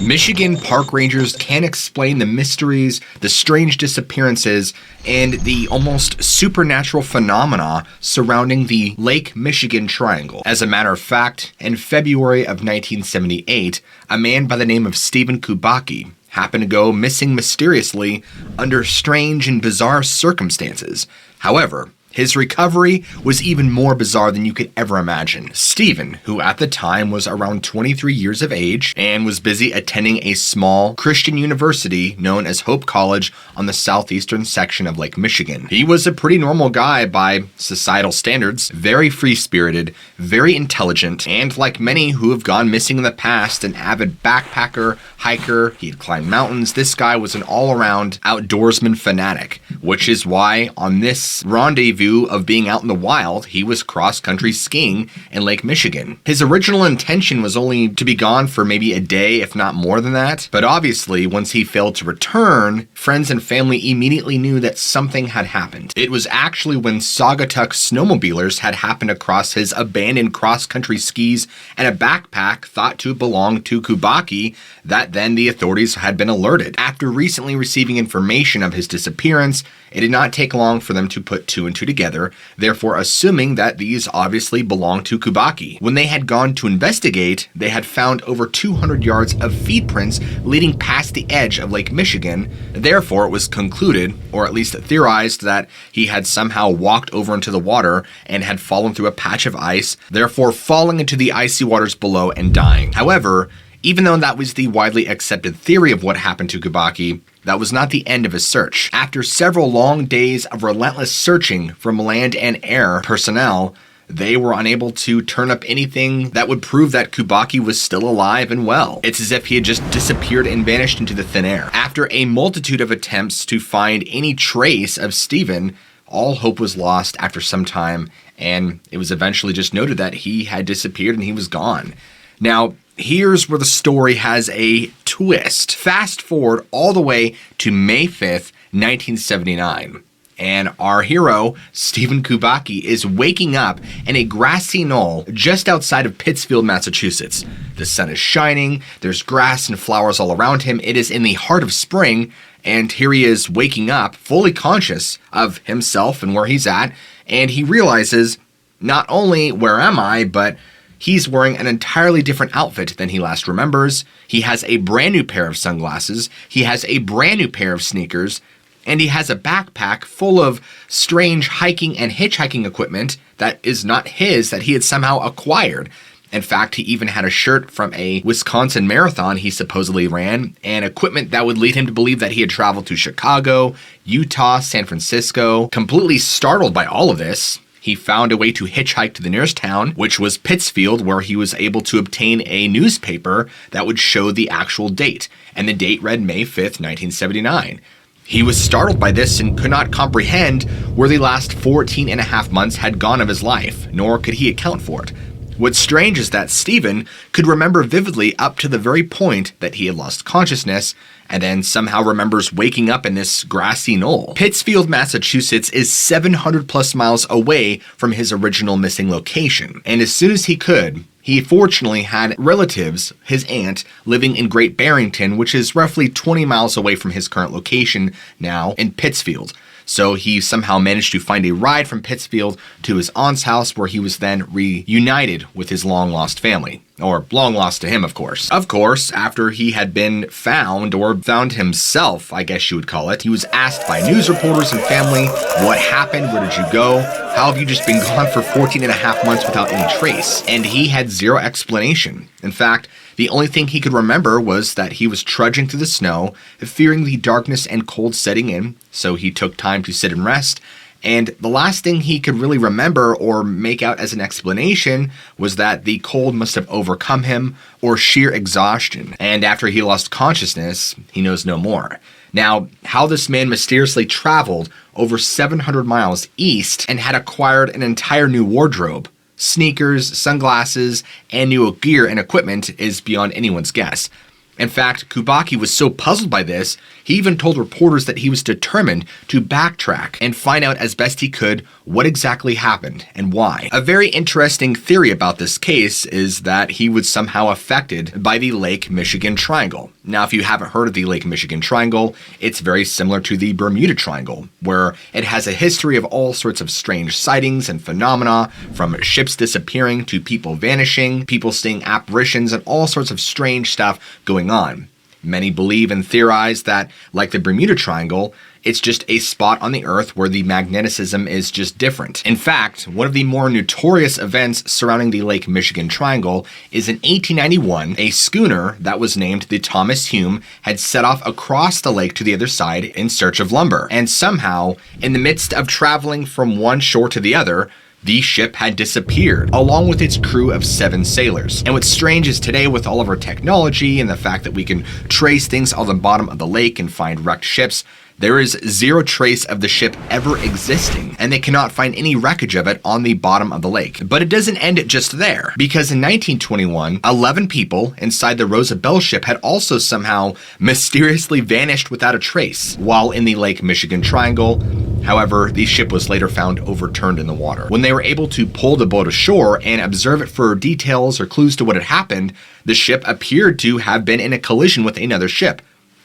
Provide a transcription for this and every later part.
Michigan park rangers can't explain the mysteries, the strange disappearances, and the almost supernatural phenomena surrounding the Lake Michigan Triangle. As a matter of fact, in February of 1978, a man by the name of Stephen Kubacki happened to go missing mysteriously under strange and bizarre circumstances. However, his recovery was even more bizarre than you could ever imagine. Stephen, who at the time was around 23 years of age and was busy attending a small Christian university known as Hope College on the southeastern section of Lake Michigan. He was a pretty normal guy by societal standards, very free-spirited, very intelligent, and like many who have gone missing in the past, an avid backpacker, hiker, he had climbed mountains. This guy was an all-around outdoorsman fanatic, which is why on this rendezvous of being out in the wild, he was cross-country skiing in Lake Michigan. His original intention was only to be gone for maybe a day, if not more than that. But obviously, once he failed to return, friends and family immediately knew that something had happened. It was actually when Saugatuck snowmobilers had happened across his abandoned cross-country skis and a backpack thought to belong to Kubacki that then the authorities had been alerted. After recently receiving information of his disappearance, it did not take long for them to put two and two together, therefore assuming that these obviously belonged to Kubacki. When they had gone to investigate, they had found over 200 yards of feet prints leading past the edge of Lake Michigan. Therefore, it was concluded, or at least theorized, that he had somehow walked over into the water and had fallen through a patch of ice, therefore falling into the icy waters below and dying. However, even though that was the widely accepted theory of what happened to Kubacki, that was not the end of his search. After several long days of relentless searching from land and air personnel, they were unable to turn up anything that would prove that Kubacki was still alive and well. It's as if he had just disappeared and vanished into the thin air. After a multitude of attempts to find any trace of Stephen, all hope was lost after some time, and it was eventually just noted that he had disappeared and he was gone. Now, here's where the story has a twist. Fast forward all the way to May 5th, 1979. And our hero, Stephen Kubacki, is waking up in a grassy knoll just outside of Pittsfield, Massachusetts. The sun is shining, there's grass and flowers all around him. It is in the heart of spring, and here he is waking up, fully conscious of himself and where he's at, and he realizes, not only where am I, but he's wearing an entirely different outfit than he last remembers. He has a brand new pair of sunglasses, he has a brand new pair of sneakers, and he has a backpack full of strange hiking and hitchhiking equipment that is not his, that he had somehow acquired. In fact, he even had a shirt from a Wisconsin marathon he supposedly ran, and equipment that would lead him to believe that he had traveled to Chicago, Utah, San Francisco. Completely startled by all of this, he found a way to hitchhike to the nearest town, which was Pittsfield, where he was able to obtain a newspaper that would show the actual date. And the date read May 5th, 1979. He was startled by this and could not comprehend where the last 14 and a half months had gone of his life, nor could he account for it. What's strange is that Stephen could remember vividly up to the very point that he had lost consciousness, and then somehow remembers waking up in this grassy knoll. Pittsfield, Massachusetts is 700 plus miles away from his original missing location, and as soon as he could, he fortunately had relatives, his aunt, living in Great Barrington, which is roughly 20 miles away from his current location now in Pittsfield. So he somehow managed to find a ride from Pittsfield to his aunt's house, where he was then reunited with his long-lost family. Or long lost to him, of course. Of course, after he had been found, or found himself, I guess you would call it, he was asked by news reporters and family, what happened, where did you go, how have you just been gone for 14 and a half months without any trace? And he had zero explanation. In fact, the only thing he could remember was that he was trudging through the snow, fearing the darkness and cold setting in, so he took time to sit and rest. And the last thing he could really remember or make out as an explanation was that the cold must have overcome him, or sheer exhaustion. And after he lost consciousness, he knows no more. Now, how this man mysteriously traveled over 700 miles east and had acquired an entire new wardrobe, sneakers, sunglasses, and new gear and equipment is beyond anyone's guess. In fact, Kubacki was so puzzled by this, he even told reporters that he was determined to backtrack and find out as best he could what exactly happened and why. A very interesting theory about this case is that he was somehow affected by the Lake Michigan Triangle. Now, if you haven't heard of the Lake Michigan Triangle, it's very similar to the Bermuda Triangle, where it has a history of all sorts of strange sightings and phenomena, from ships disappearing to people vanishing, people seeing apparitions, and all sorts of strange stuff going on. Many believe and theorize that, like the Bermuda Triangle, it's just a spot on the Earth where the magneticism is just different. In fact, one of the more notorious events surrounding the Lake Michigan Triangle is in 1891, a schooner that was named the Thomas Hume had set off across the lake to the other side in search of lumber. And somehow, in the midst of traveling from one shore to the other, the ship had disappeared, along with its crew of 7 sailors. And what's strange is today, with all of our technology and the fact that we can trace things on the bottom of the lake and find wrecked ships, there is zero trace of the ship ever existing, and they cannot find any wreckage of it on the bottom of the lake. But it doesn't end just there, because in 1921, 11 people inside the Rosabelle ship had also somehow mysteriously vanished without a trace while in the Lake Michigan Triangle. However, the ship was later found overturned in the water. When they were able to pull the boat ashore and observe it for details or clues to what had happened, the ship appeared to have been in a collision with another ship.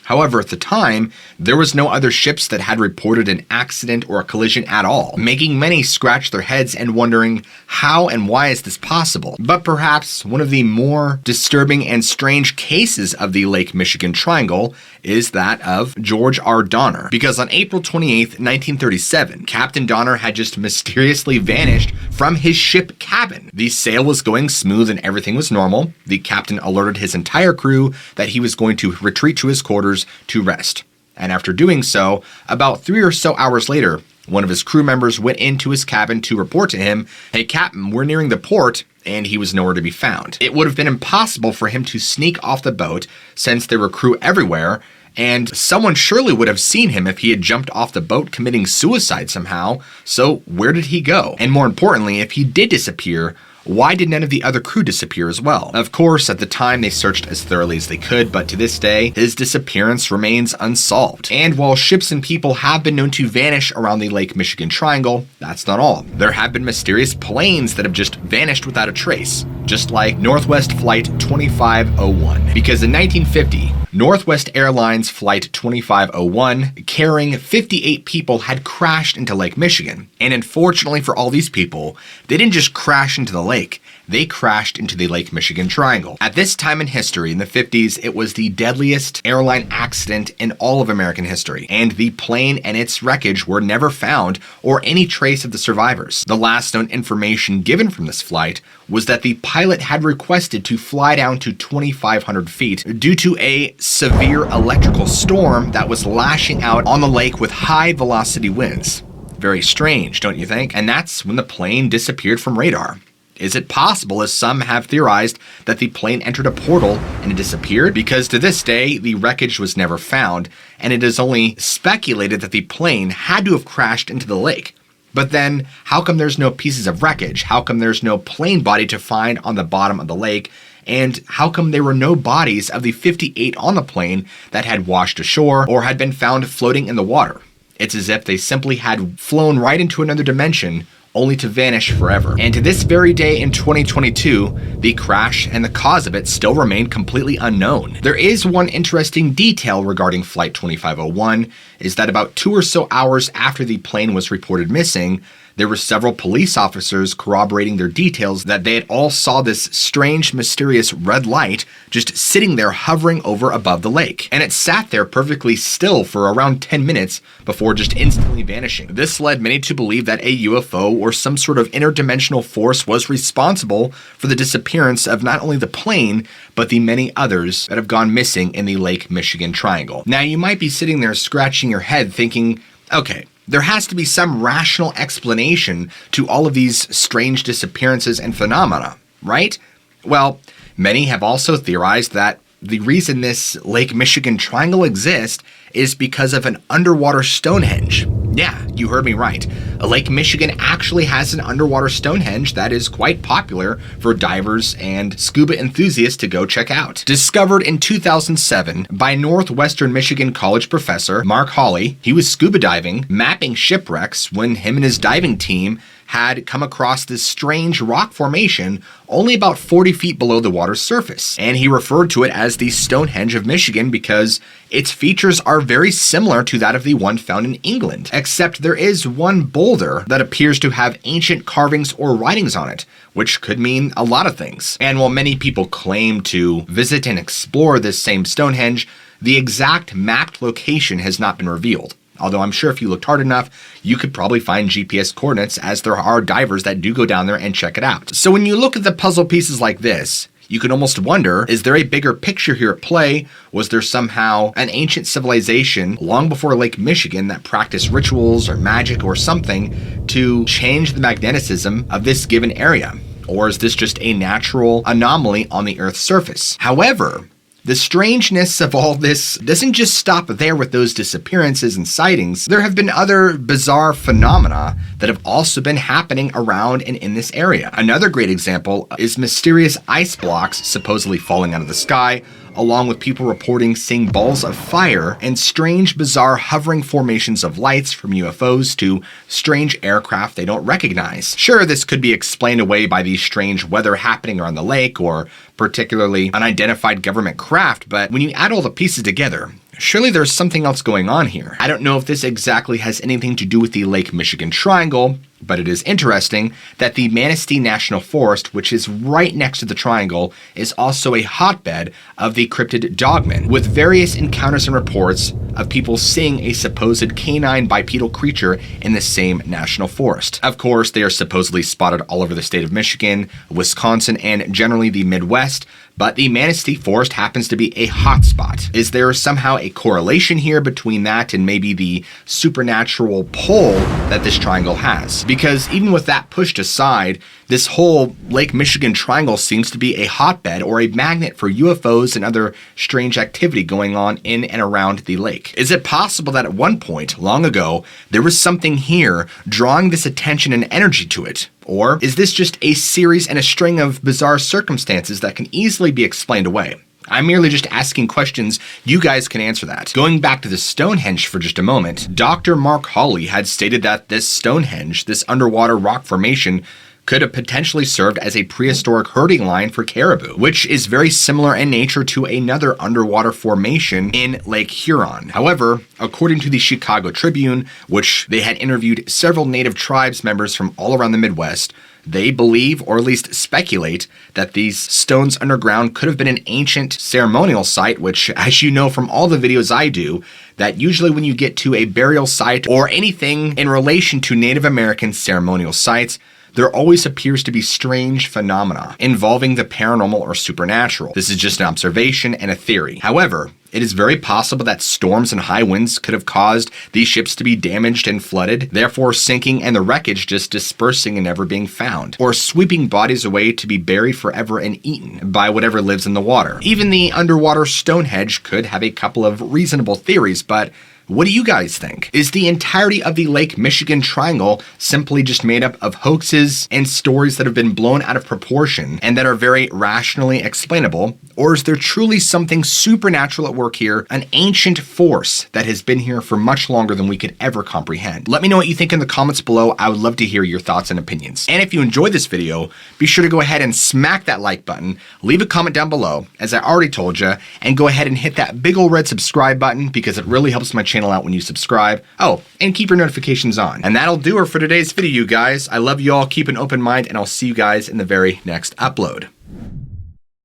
However, at the time, there was no other ships that had reported an accident or a collision at all, making many scratch their heads and wondering how and why is this possible. But perhaps one of the more disturbing and strange cases of the Lake Michigan Triangle is that of George R. Donner, because on April 28, 1937, Captain Donner had just mysteriously vanished from his ship cabin. The sail was going smooth and everything was normal. The captain alerted his entire crew that he was going to retreat to his quarters to rest. And after doing so, about 3 or so hours later, one of his crew members went into his cabin to report to him, "Hey Captain, we're nearing the port," and he was nowhere to be found. It would have been impossible for him to sneak off the boat since there were crew everywhere, and someone surely would have seen him if he had jumped off the boat committing suicide somehow. So where did he go? And more importantly, if he did disappear, why did none of the other crew disappear as well? Of course, at the time they searched as thoroughly as they could, but to this day, his disappearance remains unsolved. And while ships and people have been known to vanish around the Lake Michigan Triangle, that's not all. There have been mysterious planes that have just vanished without a trace, just like Northwest Flight 2501. Because in 1950, Northwest Airlines Flight 2501, carrying 58 people, had crashed into Lake Michigan. And unfortunately for all these people, they didn't just crash into the lake, they crashed into the Lake Michigan Triangle. At this time in history, in the 50s, it was the deadliest airline accident in all of American history, and the plane and its wreckage were never found or any trace of the survivors. The last known information given from this flight was that the pilot had requested to fly down to 2,500 feet due to a severe electrical storm that was lashing out on the lake with high velocity winds. Very strange, don't you think? And that's when the plane disappeared from radar. Is it possible, as some have theorized, that the plane entered a portal and it disappeared? Because to this day, the wreckage was never found, and it is only speculated that the plane had to have crashed into the lake. But then, how come there's no pieces of wreckage? How come there's no plane body to find on the bottom of the lake? And how come there were no bodies of the 58 on the plane that had washed ashore or had been found floating in the water? It's as if they simply had flown right into another dimension, only to vanish forever. And to this very day in 2022, the crash and the cause of it still remain completely unknown. There is one interesting detail regarding Flight 2501, is that about 2 or so hours after the plane was reported missing, there were several police officers corroborating their details that they had all saw this strange, mysterious red light just sitting there hovering over above the lake. And it sat there perfectly still for around 10 minutes before just instantly vanishing. This led many to believe that a UFO or some sort of interdimensional force was responsible for the disappearance of not only the plane, but the many others that have gone missing in the Lake Michigan Triangle. Now, you might be sitting there scratching your head thinking, okay, there has to be some rational explanation to all of these strange disappearances and phenomena, right? Well, many have also theorized that the reason this Lake Michigan Triangle exists is because of an underwater Stonehenge. Yeah, you heard me right. Lake Michigan actually has an underwater Stonehenge that is quite popular for divers and scuba enthusiasts to go check out. Discovered in 2007 by Northwestern Michigan College professor Mark Hawley, he was scuba diving, mapping shipwrecks when him and his diving team had come across this strange rock formation only about 40 feet below the water's surface. And he referred to it as the Stonehenge of Michigan because its features are very similar to that of the one found in England, except there is one boulder that appears to have ancient carvings or writings on it, which could mean a lot of things. And while many people claim to visit and explore this same Stonehenge, the exact mapped location has not been revealed. Although I'm sure if you looked hard enough, you could probably find GPS coordinates, as there are divers that do go down there and check it out. So when you look at the puzzle pieces like this, you can almost wonder, is there a bigger picture here at play? Was there somehow an ancient civilization long before Lake Michigan that practiced rituals or magic or something to change the magnetism of this given area? Or is this just a natural anomaly on the Earth's surface? However, the strangeness of all this doesn't just stop there with those disappearances and sightings. There have been other bizarre phenomena that have also been happening around and in this area. Another great example is mysterious ice blocks supposedly falling out of the sky, along with people reporting seeing balls of fire and strange, bizarre hovering formations of lights from UFOs to strange aircraft they don't recognize. Sure, this could be explained away by the strange weather happening around the lake or particularly unidentified government craft, but when you add all the pieces together, surely there's something else going on here. I don't know if this exactly has anything to do with the Lake Michigan Triangle, but it is interesting that the Manistee National Forest, which is right next to the triangle, is also a hotbed of the cryptid dogman, with various encounters and reports of people seeing a supposed canine bipedal creature in the same national forest. Of course, they are supposedly spotted all over the state of Michigan, Wisconsin, and generally the Midwest, but the Manistee Forest happens to be a hotspot. Is there somehow a correlation here between that and maybe the supernatural pull that this triangle has? Because even with that pushed aside, this whole Lake Michigan Triangle seems to be a hotbed or a magnet for UFOs and other strange activity going on in and around the lake. Is it possible that at one point, long ago, there was something here drawing this attention and energy to it? Or is this just a series and a string of bizarre circumstances that can easily be explained away? I'm merely just asking questions. You guys can answer that. Going back to the Stonehenge for just a moment, Dr. Mark Hawley had stated that this Stonehenge, this underwater rock formation, could have potentially served as a prehistoric herding line for caribou, which is very similar in nature to another underwater formation in Lake Huron. However, according to the Chicago Tribune, which they had interviewed several native tribes members from all around the Midwest, they believe, or at least speculate, that these stones underground could have been an ancient ceremonial site, which, as you know from all the videos I do, that usually when you get to a burial site or anything in relation to Native American ceremonial sites, there always appears to be strange phenomena involving the paranormal or supernatural. This is just an observation and a theory. However, it is very possible that storms and high winds could have caused these ships to be damaged and flooded, therefore sinking and the wreckage just dispersing and never being found, or sweeping bodies away to be buried forever and eaten by whatever lives in the water. Even the underwater Stonehenge could have a couple of reasonable theories, but what do you guys think? Is the entirety of the Lake Michigan Triangle simply just made up of hoaxes and stories that have been blown out of proportion and that are very rationally explainable? Or is there truly something supernatural at work here, an ancient force that has been here for much longer than we could ever comprehend? Let me know what you think in the comments below. I would love to hear your thoughts and opinions. And if you enjoyed this video, be sure to go ahead and smack that like button, leave a comment down below, as I already told you, and go ahead and hit that big old red subscribe button because it really helps my channel out when you subscribe. Oh, and keep your notifications on. And that'll do it for today's video, you guys. I love you all. Keep an open mind, and I'll see you guys in the very next upload.